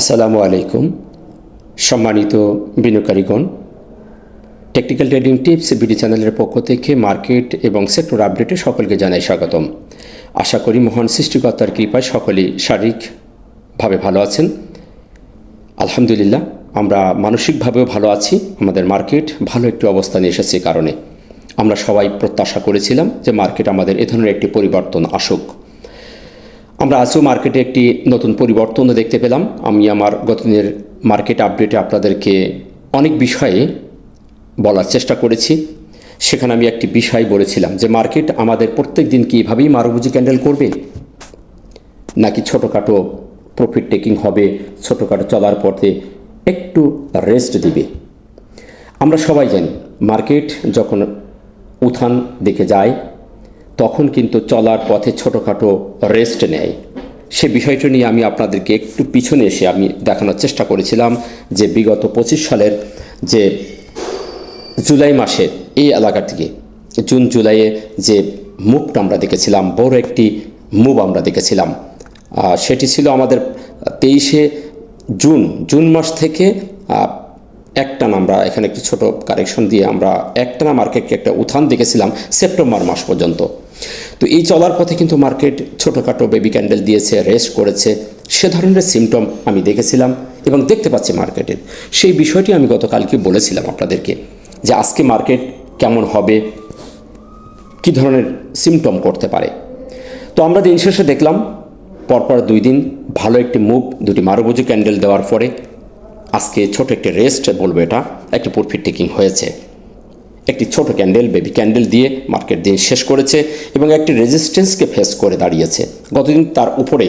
আসসালামু আলাইকুম সম্মানিত বিনিয়োগকারীগণ, টেকনিক্যাল ট্রেডিং টিপস বিডি চ্যানেলের পক্ষ থেকে মার্কেট এবং সেক্টর আপডেটে সকলকে জানাই স্বাগতম। আশা করি মহান সৃষ্টিকর্তার কৃপায় সকলেই শারীরিকভাবে ভালো আছেন। আলহামদুলিল্লাহ, আমরা মানসিকভাবেও ভালো আছি। আমাদের মার্কেট ভালো একটি অবস্থানে এসেছে কারণে আমরা সবাই প্রত্যাশা করেছিলাম যে মার্কেট আমাদের এ ধরনের একটি পরিবর্তন আসুক। আমরা আজও মার্কেটে একটি নতুন পরিবর্তনও দেখতে পেলাম। আমি আমার গতদিনের মার্কেট আপডেটে আপনাদেরকে অনেক বিষয়ে বলার চেষ্টা করেছি। সেখানে আমি একটি বিষয় বলেছিলাম যে মার্কেট আমাদের প্রত্যেক দিন কি এভাবেই মারুবুজি ক্যান্ডেল করবে, নাকি ছোটোখাটো প্রফিট টেকিং হবে, ছোটোখাটো চলার পথে একটু রেস্ট দিবে। আমরা সবাই জানি মার্কেট যখন উত্থান দিকে যায় তখন কিন্তু চলার পথে ছোটোখাটো রেস্ট নেয়। সে বিষয়টা নিয়ে আমি আপনাদেরকে একটু পিছনে এসে আমি দেখানোর চেষ্টা করেছিলাম যে বিগত 25 সালের যে জুলাই মাসের এই এলাকা থেকে জুন জুলাইয়ে যে মুভটা আমরা দেখেছিলাম, বড় একটি মুভ আমরা দেখেছিলাম। সেটি ছিল আমাদের 23শে জুন মাস থেকে একটানা, আমরা এখানে একটি ছোট কারেকশন দিয়ে আমরা একটানা মার্কেটকে একটা উত্থান দেখেছিলাম সেপ্টেম্বর মাস পর্যন্ত। তো এই চলার পথে কিন্তু মার্কেট ছোটোখাটো বেবি ক্যান্ডেল দিয়েছে, রেস্ট করেছে, সে ধরনের সিমটম আমি দেখেছিলাম এবং দেখতে পাচ্ছি মার্কেটের। সেই বিষয়টি আমি গতকালকে বলেছিলাম আপনাদেরকে যে আজকে মার্কেট কেমন হবে, কী ধরনের সিমটম করতে পারে। তো আমরা দিন শেষে দেখলাম পরপর 2 দিন ভালো একটি মুভ, দুটি মারুবুজি ক্যান্ডেল দেওয়ার পরে আজকে ছোট একটি রেস্ট বলবো, এটা একটি প্রফিট টেকিং হয়েছে। একটি ছোট ক্যান্ডেল, বেবি ক্যান্ডেল দিয়ে মার্কেট দিন শেষ করেছে এবং একটি রেজিস্ট্যান্সকে ফেস করে দাঁড়িয়েছে। গতদিন তার উপরে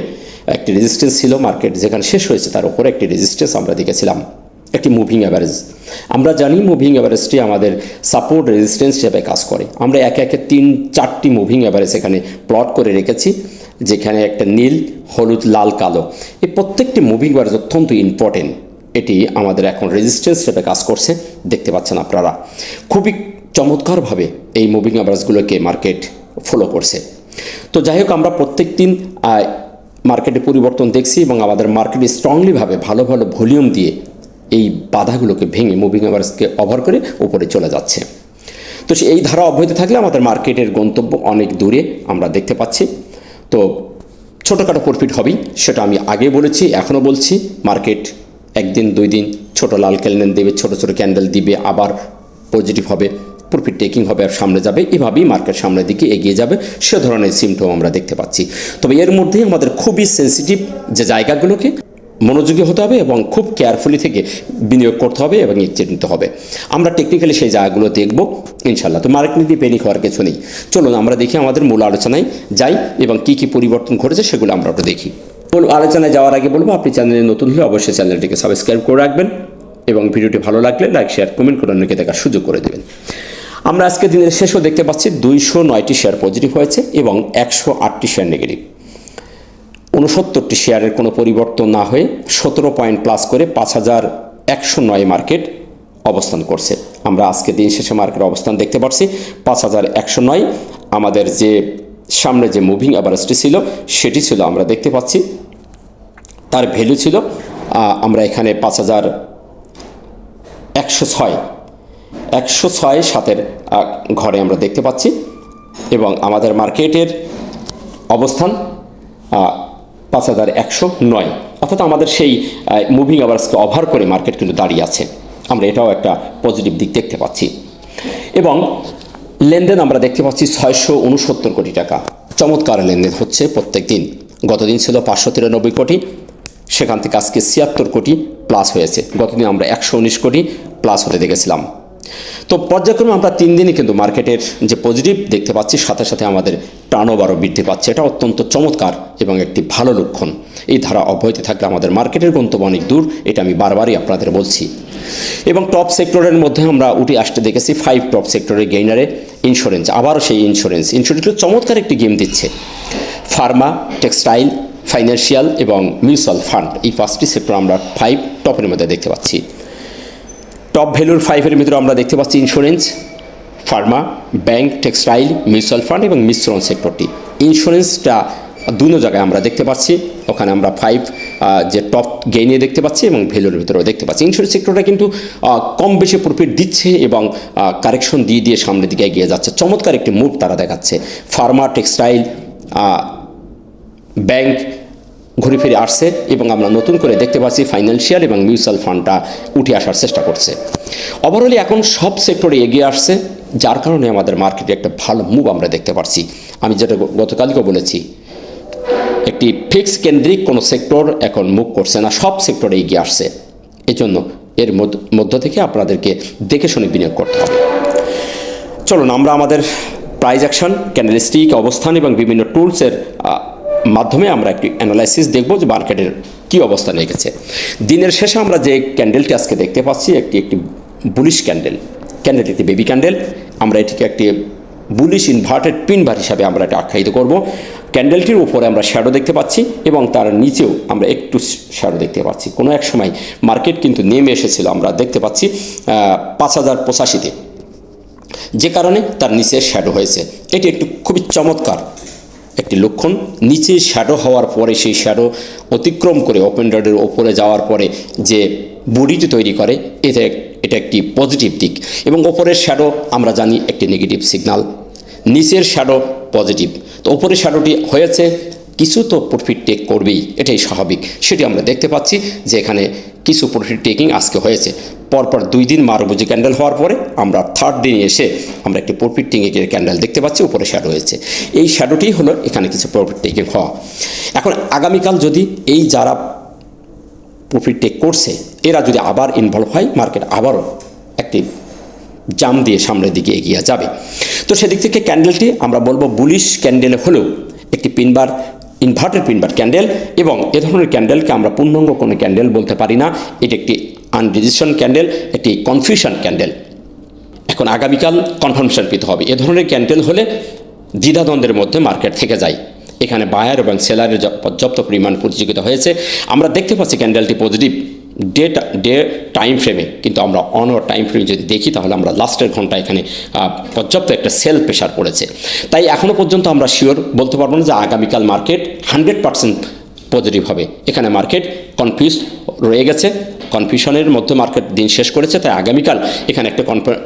একটি রেজিস্ট্যান্স ছিল, মার্কেট যেখানে শেষ হয়েছে তার উপরে একটি রেজিস্ট্যান্স আমরা দেখেছিলাম, একটি মুভিং অ্যাভারেজ। আমরা জানি মুভিং অ্যাভারেজটি আমাদের সাপোর্ট রেজিস্ট্যান্স হিসেবে কাজ করে। আমরা একে 3-4টি মুভিং অ্যাভারেজ এখানে প্লট করে রেখেছি, যেখানে একটা নীল, হলুদ, লাল, কালো, এই প্রত্যেকটি মুভিং অ্যাভারেজ অত্যন্ত ইম্পর্টেন্ট। এটি আমাদের এখন রেজিস্ট্যান্স হিসেবে কাজ করছে, দেখতে পাচ্ছেন আপনারা। খুবই চমৎকারভাবে এই মুভিং অ্যাভারেজগুলোকে মার্কেট ফলো করছে। তো যাই হোক, আমরা প্রত্যেক দিন মার্কেটে পরিবর্তন দেখছি এবং আমাদের মার্কেটে স্ট্রংলিভাবে ভালো ভালো ভলিউম দিয়ে এই বাধাগুলোকে ভেঙে মুভিং অ্যাভারেজকে ওভার করে উপরে চলে যাচ্ছে। তো এই ধারা অব্যাহত থাকলে আমাদের মার্কেটের গন্তব্য অনেক দূরে আমরা দেখতে পাচ্ছি। তো ছোটোখাটো প্রফিট হবেই, সেটা আমি আগে বলেছি, এখনও বলছি। মার্কেট 1 দিন 2 দিন ছোটো লাল ক্যান্ডেল দেবে, ছোটো ছোটো ক্যান্ডেল দিবে, আবার পজিটিভ হবে, প্রফিট টেকিং হবে আর সামনে যাবে। এভাবেই মার্কেট সামনের দিকে এগিয়ে যাবে, সে ধরনের সিমটম আমরা দেখতে পাচ্ছি। তবে এর মধ্যেই আমাদের খুবই সেন্সিটিভ যে জায়গাগুলোকে মনোযোগী হতে হবে এবং খুব কেয়ারফুলি থেকে বিনিয়োগ করতে হবে এবং এক্সিট নিতে হবে। আমরা টেকনিক্যালি সেই জায়গাগুলো দেখব ইনশাল্লাহ। তো মার্কেট নিয়ে প্যানিক হওয়ার কিছু নেই। চলুন আমরা দেখি আমাদের মূল আলোচনায় যাই এবং কী কী পরিবর্তন ঘটেছে সেগুলো আমরা একটু দেখি। মূল আলোচনায় যাওয়ার আগে বলবো, আপনি চ্যানেলে নতুন হলে অবশ্যই চ্যানেলটিকে সাবস্ক্রাইব করে রাখবেন এবং ভিডিওটি ভালো লাগলে লাইক, শেয়ার, কমেন্ট করে অন্যকে দেখার সুযোগ করে দেবেন। আমরা আজকে দিনের শেষও দেখতে পাচ্ছি 209টি শেয়ার পজিটিভ হয়েছে এবং 108টি শেয়ার নেগেটিভ। 69টি শেয়ারের কোনো পরিবর্তন না হয়ে 17 পয়েন্ট প্লাস করে 5109 মার্কেট অবস্থান করছে। আমরা আজকে দিন শেষে মার্কেট অবস্থান দেখতে পাচ্ছি 5109। আমাদের যে সামনে যে মুভিং অ্যাভারেজটি ছিল সেটি ছিল, আমরা দেখতে পাচ্ছি তার ভ্যালু ছিল, আমরা এখানে 5106 সাতের ঘরে আমরা দেখতে পাচ্ছি এবং আমাদের মার্কেটের অবস্থান 5109, অর্থাৎ আমাদের সেই মুভিং অ্যাভারেজকে ওভার করে মার্কেট কিন্তু দাঁড়িয়ে আছে। আমরা এটাও একটা পজিটিভ দিক দেখতে পাচ্ছি। এবং লেনদেন আমরা দেখতে পাচ্ছি 669 কোটি টাকা। চমৎকার লেনদেন হচ্ছে প্রত্যেক দিন। গতদিন ছিল 593 কোটি, সেখান থেকে আজকে 76 কোটি প্লাস হয়েছে। গতদিন আমরা 119 কোটি প্লাস হতে দেখেছিলাম। তো পর্যায়ক্রমে আমরা 3 দিনই কিন্তু মার্কেটের যে পজিটিভ দেখতে পাচ্ছি, সাথে সাথে আমাদের টার্নওভারও বৃদ্ধি পাচ্ছে। এটা অত্যন্ত চমৎকার এবং একটি ভালো লক্ষণ। এই ধারা অব্যাহত থাকলে আমাদের মার্কেটের গন্তব্য অনেক দূর, এটা আমি বারবারই আপনাদের বলছি। এবং টপ সেক্টরের মধ্যে আমরা উঠে আসতে দেখেছি 5 টপ সেক্টরের গেইনারে ইন্স্যুরেন্স, আবারও সেই ইন্স্যুরেন্সগুলো চমৎকার একটি গেম দিচ্ছে। ফার্মা, টেক্সটাইল, ফাইন্যান্সিয়াল এবং মিউচুয়াল ফান্ড, এই 5টি সেক্টর আমরা 5 টপের মধ্যে দেখতে পাচ্ছি। টপ ভ্যালুর 5-এর ভিতরে আমরা দেখতে পাচ্ছি insurance, Pharma, bank, textile, mutual fund এবং মিশ্রণ সেক্টরটি। ইন্স্যুরেন্সটা দুনো জায়গায় আমরা দেখতে পাচ্ছি। ওখানে আমরা 5 যে টপ গেইনে দেখতে পাচ্ছি এবং ভ্যালুর ভিতরেও দেখতে পাচ্ছি। ইন্স্যুরেন্স সেক্টরটা কিন্তু কম বেশি প্রফিট দিচ্ছে এবং কারেকশন দিয়ে সামনের দিকে এগিয়ে যাচ্ছে। চমৎকার একটি মুভ তারা দেখাচ্ছে। ফার্মা, টেক্সটাইল, ব্যাংক ঘুরে ফিরে আসছে এবং আমরা নতুন করে দেখতে পাচ্ছি ফাইন্যান্সিয়াল এবং মিউচুয়াল ফান্ডটা উঠে আসার চেষ্টা করছে। ওভারঅলি এখন সব সেক্টরে এগিয়ে আসছে, যার কারণে আমাদের মার্কেটে একটা ভালো মুভ আমরা দেখতে পাচ্ছি। আমি যেটা গতকালকেও বলেছি, একটি ফিক্স কেন্দ্রিক কোনো সেক্টর এখন মুভ করছে না, সব সেক্টরে এগিয়ে আসছে। এই জন্য এর মধ্য থেকে আপনাদেরকে দেখে শুনে বিনিয়োগ করতে হবে। চলুন আমরা আমাদের প্রাইস অ্যাকশন, ক্যান্ডেলস্টিক অবস্থান এবং বিভিন্ন টুলসের মাধ্যমে আমরা একটি অ্যানালাইসিস দেখব যে মার্কেটের কী অবস্থান রেখেছে। দিনের শেষে আমরা যে ক্যান্ডেলটি আজকে দেখতে পাচ্ছি একটি বুলিশ ক্যান্ডেল একটি বেবি ক্যান্ডেল। আমরা এটিকে একটি বুলিশ ইনভার্টেড পিন বার হিসাবে আমরা এটা আখ্যায়িত করব। ক্যান্ডেলটির উপরে আমরা শ্যাডো দেখতে পাচ্ছি এবং তার নিচেও আমরা একটু শ্যাডো দেখতে পাচ্ছি। কোনো এক সময় মার্কেট কিন্তু নেমে এসেছিল, আমরা দেখতে পাচ্ছি 5085-তে, যে কারণে তার নিচে শ্যাডো হয়েছে। এটি একটু খুবই চমৎকার একটি লক্ষণ। নিচে শ্যাডো হওয়ার পরে সেই শ্যাডো অতিক্রম করে ওপেন ডটের ওপরে যাওয়ার পরে যে বডিটি তৈরি করে, এটা একটি পজিটিভ দিক। এবং ওপরের শ্যাডো আমরা জানি একটি নেগেটিভ সিগনাল, নিচের শ্যাডো পজিটিভ। তো ওপরের শ্যাডোটি হয়েছে, কিছু তো প্রফিট টেক করবেই, এটাই স্বাভাবিক। সেটি আমরা দেখতে পাচ্ছি যে এখানে কিছু প্রফিট টেকিং আজকে হয়েছে। পরপর 2 দিন মারুবুজি ক্যান্ডেল হওয়ার পরে আমরা 3rd দিনে এসে আমরা একটি প্রফিট টেকিংয়ের ক্যান্ডেল দেখতে পাচ্ছি, উপরে শ্যাডো হয়েছে। এই শ্যাডোটি হলো এখানে কিছু প্রফিট টেকিং হওয়া। এখন আগামীকাল যদি এই যারা প্রফিট টেক করছে এরা যদি আবার ইনভলভ হয়, মার্কেট আবারও একটি জাম দিয়ে সামনের দিকে এগিয়ে যাবে। তো সেদিক থেকে ক্যান্ডেলটি আমরা বলবো বুলিশ ক্যান্ডেল হলেও একটি পিনবার, ইনভার্টেড পিনবার ক্যান্ডেল, এবং এ ধরনের ক্যান্ডেলকে আমরা পূর্ণাঙ্গ কোনো ক্যান্ডেল বলতে পারি না। এটি একটি আনরেজিস্ট্রেশন ক্যান্ডেল, একটি কনফিউশন ক্যান্ডেল। এখন আগামীকাল কনফার্মেশন পেতে হবে। এ ধরনের ক্যান্ডেল হলে দ্বিধাদ্বন্দ্বের মধ্যে মার্কেট থেকে যায়। এখানে বায়ার এবং সেলারের পর্যাপ্ত পরিমাণ প্রতিযোগিতা হয়েছে। আমরা দেখতে পাচ্ছি ক্যান্ডেলটি পজিটিভ ডে টাইম ফ্রেমে, কিন্তু আমরা অন ওর টাইম ফ্রেমে যদি দেখি তাহলে আমরা লাস্টের ঘন্টা এখানে পর্যাপ্ত একটা সেল প্রেশার পড়েছে। তাই এখনও পর্যন্ত আমরা শিওর বলতে পারবো না যে আগামীকাল মার্কেট 100% পজিটিভ হবে। এখানে মার্কেট কনফিউজ রয়ে গেছে, কনফিউশনের মধ্যে মার্কেট দিন শেষ করেছে। তাই আগামীকাল এখানে একটা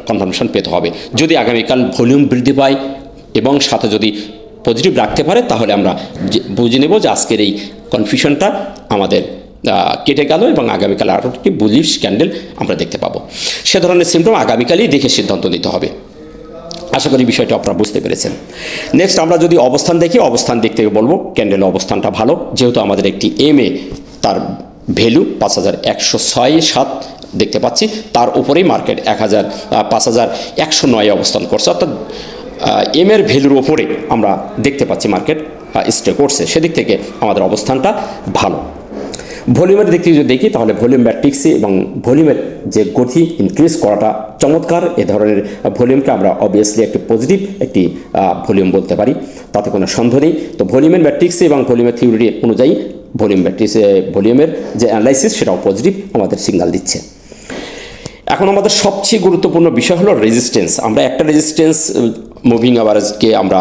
কনফার্মেশন পেতে হবে। যদি আগামীকাল ভলিউম বৃদ্ধি পায় এবং সাথে যদি পজিটিভ রাখতে পারে, তাহলে আমরা বুঝে নেব যে আজকের এই কনফিউশনটা আমাদের কেটে গেল এবং আগামীকাল আরও একটি বুলিশ ক্যান্ডেল আমরা দেখতে পাবো। সে ধরনের সিমটম আগামীকালই দেখে সিদ্ধান্ত নিতে হবে। আশা করি বিষয়টা আপনারা বুঝতে পেরেছেন। নেক্সট আমরা যদি অবস্থান দেখি, অবস্থান দিক থেকে বলবো ক্যান্ডেলের অবস্থানটা ভালো, যেহেতু আমাদের একটি এমএ তার ভ্যালু 5106.7 দেখতে পাচ্ছি, তার উপরেই মার্কেট 5109 অবস্থান করছে, অর্থাৎ এম এর ভ্যালুর ওপরে আমরা দেখতে পাচ্ছি মার্কেট স্টে করছে। সেদিক থেকে আমাদের অবস্থানটা ভালো। ভলিউমের দিক থেকে যদি দেখি তাহলে ভলিউম ম্যাট্রিক্সে এবং ভলিউমের যে গতি ইনক্রিজ করাটা চমৎকার। এ ধরনের ভলিউমকে আমরা অবভিয়াসলি একটি পজিটিভ একটি ভলিউম বলতে পারি, তাতে কোনো সন্দেহ নেই। তো ভলিউমের ম্যাট্রিক্সে এবং ভলিউমের থিওরি অনুযায়ী ভলিউমের যে অ্যানালাইসিস সেটাও পজিটিভ আমাদের সিগন্যাল দিচ্ছে। এখন আমাদের সবচেয়ে গুরুত্বপূর্ণ বিষয় হলো রেজিস্ট্যান্স। আমরা একটা রেজিস্ট্যান্স মুভিং অ্যাভারেজকে আমরা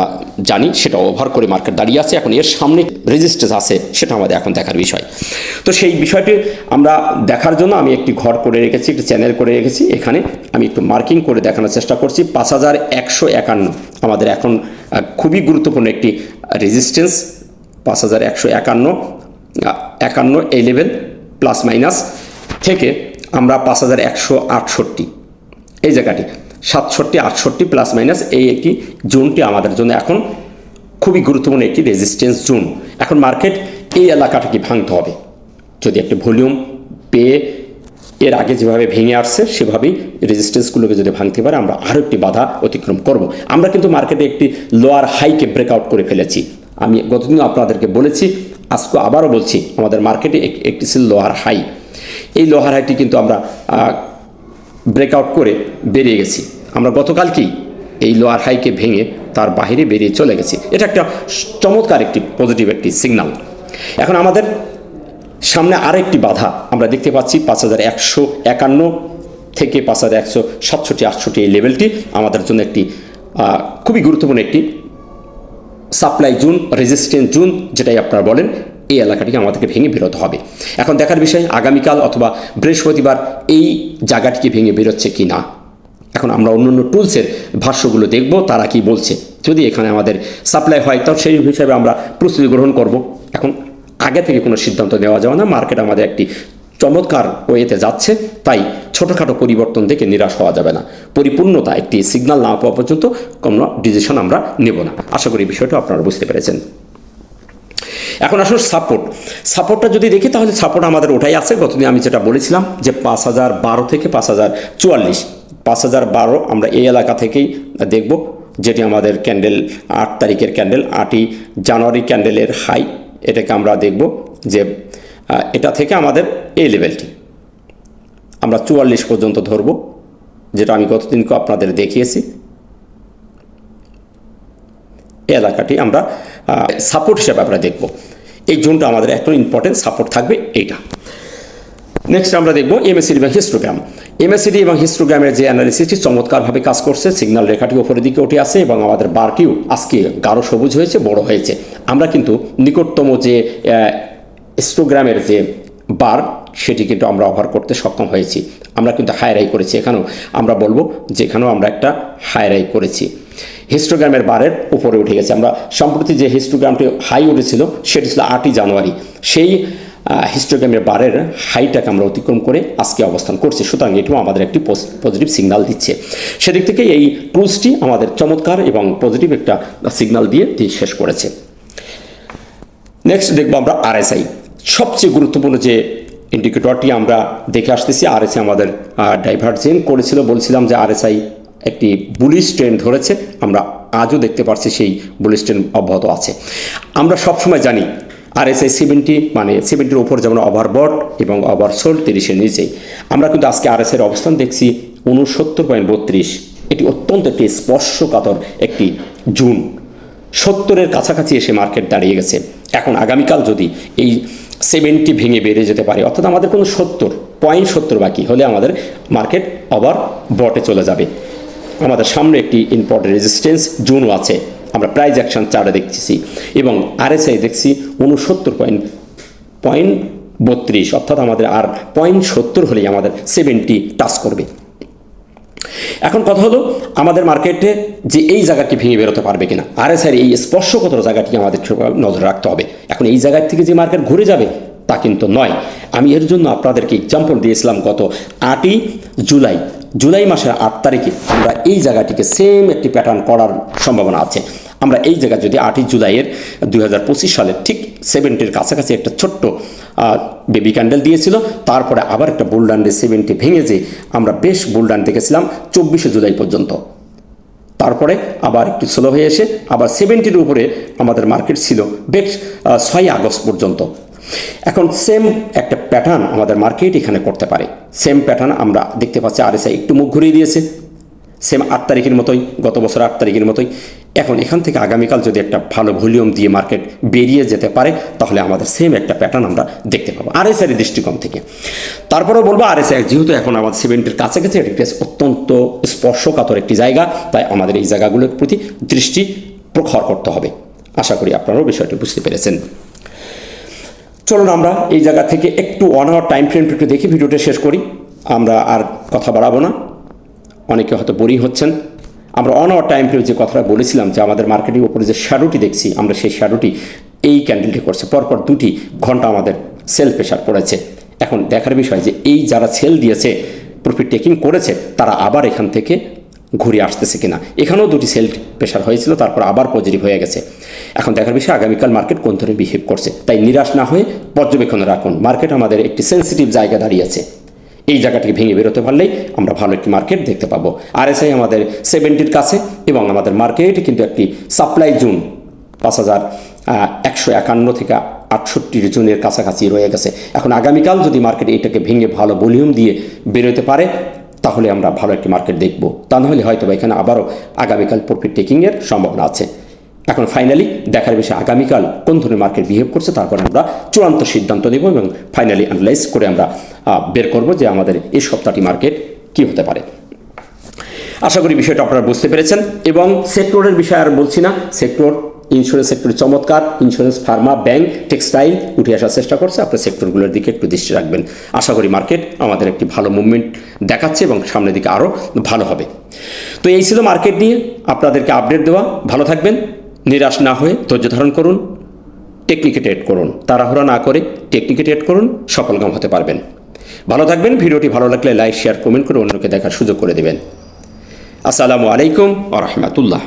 জানি, সেটা ওভার করে মার্কেট দাঁড়িয়ে আছে। এখন এর সামনে রেজিস্ট্যান্স আছে, সেটা আমাদের এখন দেখার বিষয়। তো সেই বিষয়টি আমরা দেখার জন্য আমি একটি ঘর করে রেখেছি, একটি চ্যানেল করে রেখেছি। এখানে আমি একটু মার্কিং করে দেখানোর চেষ্টা করছি। 5151 আমাদের এখন খুবই গুরুত্বপূর্ণ একটি রেজিস্ট্যান্স। 5151 এই লেভেল প্লাস মাইনাস থেকে আমরা 5168 এই জায়গাটি 67-68 প্লাস মাইনাস এই একটি জোনটি আমাদের জন্য এখন খুবই গুরুত্বপূর্ণ একটি রেজিস্ট্যান্স জোন। এখন মার্কেট এই এলাকাটাকে ভাঙতে হবে। যদি একটি ভলিউম পেয়ে এর আগে যেভাবে ভেঙে আসছে সেভাবেই রেজিস্ট্যান্সগুলোকে যদি ভাঙতে পারে, আমরা আরও একটি বাধা অতিক্রম করব। আমরা কিন্তু মার্কেটে একটি লোয়ার হাইকে ব্রেকআউট করে ফেলেছি। আমি গতদিন আপনাদেরকে বলেছি, আজকে আবারও বলছি, আমাদের মার্কেটে একটি ছিল লোয়ার হাই। এই লোহার হাইটি কিন্তু আমরা ব্রেকআউট করে বেরিয়ে গেছি। আমরা গতকালকেই এই লোয়ার হাইকে ভেঙে তার বাইরে বেরিয়ে চলে গেছি। এটা একটা চমৎকার একটি পজিটিভ একটি সিগন্যাল। এখন আমাদের সামনে আরেকটি বাধা আমরা দেখতে পাচ্ছি 5151 থেকে 5167-68 এই লেভেলটি আমাদের জন্য একটি খুবই গুরুত্বপূর্ণ একটি সাপ্লাই জোন, রেজিস্ট্যান্স জোন যেটাই আপনারা বলেন, এই এলাকাটিকে আমাদেরকে ভেঙে বেরোতে হবে। এখন দেখার বিষয় আগামীকাল অথবা বৃহস্পতিবার এই জায়গাটিকে ভেঙে বেরোচ্ছে কি না। এখন আমরা অন্য টুলসের ভাষ্যগুলো দেখব তারা কি বলছে। যদি এখানে আমাদের সাপ্লাই হয় তাও সেই হিসাবে আমরা প্রস্তুতি গ্রহণ করব। এখন আগে থেকে কোনো সিদ্ধান্ত নেওয়া যাবে না, মার্কেট আমাদের একটি চমৎকার ওয়েতে যাচ্ছে, তাই ছোটোখাটো পরিবর্তন দেখে নিরাশ হওয়া যাবে না। পরিপূর্ণতা একটি সিগন্যাল না পাওয়া পর্যন্ত কোনো ডিসিশন আমরা নেব না। আশা করি বিষয়টা আপনারা বুঝতে পেরেছেন। এখন আসলে সাপোর্টটা যদি দেখি তাহলে সাপোর্ট আমাদের ওটাই আছে। গতদিন আমি যেটা বলেছিলাম যে 5012 থেকে 5044, 5012 আমরা এই এলাকা থেকেই দেখব, যেটি আমাদের ক্যান্ডেল 8 তারিখের ক্যান্ডেল, 8ই জানুয়ারি ক্যান্ডেলের হাই। এটাকে আমরা দেখব যে এটা থেকে আমাদের এই লেভেলটি আমরা 44 পর্যন্ত ধরব, যেটা আমি গতদিনকে আপনাদের দেখিয়েছি। এই এলাকাটি আমরা সাপোর্ট হিসেবে আমরা দেখব। এই জোনটা আমাদের একটা ইম্পর্টেন্ট সাপোর্ট থাকবে এইটা। নেক্সট আমরা দেখব এমএসিডি এবং হিস্টোগ্রাম। এমএসিডি এবং হিস্টোগ্রামের যে অ্যানালিসিসটি চমৎকারভাবে কাজ করছে। সিগন্যাল রেখাটি উপরের দিকে উঠে আসে এবং আমাদের বারটিও আজকে গাঢ় সবুজ হয়েছে, বড় হয়েছে। আমরা কিন্তু নিকটতম যে হিস্টোগ্রামের যে বার সেটি কিন্তু আমরা ওভার করতে সক্ষম হয়েছি। আমরা কিন্তু হাই করেছি, এখানেও আমরা বলবো যে এখানেও আমরা একটা হাই করেছি। হিস্টোগ্রামের বারের উপরে উঠে গেছে। আমরা সম্প্রতি যে হিস্টোগ্রামটি হাই উঠেছিল সেটি ছিল 8ই জানুয়ারি, সেই হিস্টোগ্রামের বারের হাইটাকে আমরা অতিক্রম করে আজকে অবস্থান করছি। সুতরাং এটিও আমাদের একটি পজিটিভ সিগন্যাল দিচ্ছে। সেদিক থেকে এই ক্রুজটি আমাদের চমৎকার এবং পজিটিভ একটা সিগন্যাল দিয়ে শেষ করেছে। নেক্সট দেখবো আমরা আরএসআই। সবচেয়ে গুরুত্বপূর্ণ যে ইন্ডিকেটরটি আমরা দেখে আসতেছি, আরএসআই আমাদের ডাইভার্জেন্ট করেছিল। বলছিলাম যে আরএসআই একটি বুলিশ ট্রেন্ড ধরেছে, আমরা আজও দেখতে পাচ্ছি সেই বুলিশ ট্রেন্ড অব্যাহত আছে। আমরা সবসময় জানি আরএসআই 70 মানে 70-এর উপর যেমন ওভারবট এবং ওভারসোল্ড 30-এর নিচেই। আমরা কিন্তু আজকে আরএসআইয়ের অবস্থান দেখছি 69.32। এটি অত্যন্ত একটি স্পর্শকাতর একটি জোন। 70-এর কাছাকাছি এসে মার্কেট দাঁড়িয়ে গেছে। এখন আগামীকাল যদি এই 70 ভেঙে বেড়ে যেতে পারে, অর্থাৎ আমাদের কোনো 70 বাকি হলে আমাদের মার্কেট আবার বটে চলে যাবে। আমাদের সামনে একটি ইম্পর্টেন্ট রেজিস্ট্যান্স জোনও আছে, আমরা প্রাইস অ্যাকশন চার্টে দেখতেছি, এবং আরএসআই দেখছি 69.32, অর্থাৎ আমাদের আর 0.70 হলেই আমাদের 70 টাচ করবে। এখন কথা হলো আমাদের মার্কেটে যে এই জায়গাটি ভেঙে বেরোতে পারবে কিনা, আরএসআইয়ের এই স্পর্শকতর জায়গাটি আমাদের নজর রাখতে হবে। এখন এই জায়গা থেকে যে মার্কেট ঘুরে যাবে তা কিন্তু নয়। আমি এর জন্য আপনাদেরকে এক্সাম্পল দিয়েছিলাম গত 8ই জুলাই মাসের 8 তারিখে আমরা এই জায়গাটিকে সেম একটি প্যাটার্ন করার সম্ভাবনা আছে। আমরা এই জায়গায় যদি 8ই জুলাইয়ের 2025 সালের ঠিক 70-এর কাছাকাছি একটা ছোট্ট বেবি ক্যান্ডেল দিয়েছিল, তারপরে আবার একটা বুলডান্ডে 70 ভেঙে যে আমরা বেশ বুলডান দেখেছিলাম 24শে জুলাই পর্যন্ত। তারপরে আবার একটু স্লো হয়ে এসে আবার 70-এর উপরে আমাদের মার্কেট ছিল বেশ 6 আগস্ট পর্যন্ত। এখন সেম একটা প্যাটার্ন আমাদের মার্কেট এখানে করতে পারে। সেম প্যাটার্ন আমরা দেখতে পাচ্ছি আরএসআই একটু মুখ ঘুরিয়ে দিয়েছে, সেম 8 তারিখের মতোই, গত বছর 8 তারিখের মতোই। এখন এখান থেকে আগামীকাল যদি একটা ভালো ভলিউম দিয়ে মার্কেট বেরিয়ে যেতে পারে তাহলে আমাদের সেম একটা প্যাটার্ন আমরা দেখতে পাবো আরএসআইয়ের দৃষ্টিকোণ থেকে। তারপরেও বলবো আরএসআই যেহেতু এখন আমাদের 70-এর কাছাকাছি একটি অত্যন্ত স্পর্শকাতর একটি জায়গা, তাই আমাদের এই জায়গাগুলোর প্রতি দৃষ্টি প্রখর করতে হবে। আশা করি আপনারাও বিষয়টি বুঝতে পেরেছেন। চলুন আমরা এই জায়গা থেকে একটু 1 আওয়ার টাইম ফ্রেম একটু দেখি, ভিডিওটা শেষ করি। আমরা আর কথা বাড়াবো না, অনেকে হয়তো বোরিং হচ্ছেন। আমরা 1 আওয়ার টাইম ফ্রেম যে কথাটা বলেছিলাম যে আমাদের মার্কেটের উপরে যে শ্যাডোটি দেখছি, আমরা সেই শ্যাডোটি এই ক্যান্ডেলটি করছে, পরপর 2 ঘন্টা আমাদের সেল প্রেশার পড়েছে। এখন দেখার বিষয় যে এই যারা সেল দিয়েছে, প্রফিট টেকিং করেছে, তারা আবার এখান থেকে ঘুরে আসতেছে কিনা। এখানেও 2 সেল প্রেশার হয়েছিল, তারপর আবার পজিটিভ হয়ে গেছে। এখন দেখার বিষয় আগামীকাল মার্কেট কোন ধরনের বিহেভ করছে, তাই নিরাশ না হয়ে পর্যবেক্ষণে রাখুন। মার্কেট আমাদের একটি সেন্সিটিভ জায়গা দাঁড়িয়েছে, এই জায়গাটিকে ভেঙে বেরোতে পারলেই আমরা ভালো একটি মার্কেট দেখতে পাবো। আরএসআই আমাদের 70-এর কাছে এবং আমাদের মার্কেট কিন্তু একটি সাপ্লাই জোন 5151 থেকে 68 জোনের কাছাকাছি রয়ে গেছে। এখন আগামীকাল যদি মার্কেট এইটাকে ভেঙে ভালো ভলিউম দিয়ে বেরোতে পারে তাহলে আমরা ভালো একটি মার্কেট দেখব, তা নাহলে হয়তো এখানে আবারও আগামীকাল প্রফিট টেকিংয়ের সম্ভাবনা আছে। এখন ফাইনালি দেখার বিষয় আগামীকাল কোন ধরনের মার্কেট বিহেভ করছে, তারপর আমরা চূড়ান্ত সিদ্ধান্ত নেব এবং ফাইনালি অ্যানালাইজ করে আমরা বের করব যে আমাদের এই সপ্তাহটি মার্কেট কী হতে পারে। আশা করি বিষয়টা আপনারা বুঝতে পেরেছেন। এবং সেক্টরের বিষয় আর বলছি না, সেক্টর ইন্স্যুরেন্স সেক্টরে চমৎকার, ইন্স্যুরেন্স, ফার্মা, ব্যাংক, টেক্সটাইল উঠে আসার চেষ্টা করছে। আপনার সেক্টরগুলোর দিকে একটু দৃষ্টি রাখবেন। আশা করি মার্কেট আমাদের একটি ভালো মুভমেন্ট দেখাচ্ছে এবং সামনের দিকে আরও ভালো হবে। তো এই ছিল মার্কেট নিয়ে আপনাদেরকে আপডেট দেওয়া। ভালো থাকবেন, নিরাশ না হয়ে ধৈর্য ধারণ করুন, টেকনিকে ট্রেড করুন, তাড়াহুড়া না করে টেকনিকে ট্রেড করুন, সফলকাম হতে পারবেন। ভালো থাকবেন। ভিডিওটি ভালো লাগলে লাইক, শেয়ার, কমেন্ট করে অন্যকে দেখার সুযোগ করে দেবেন। আসসালামু আলাইকুম ওয়া রাহমাতুল্লাহ।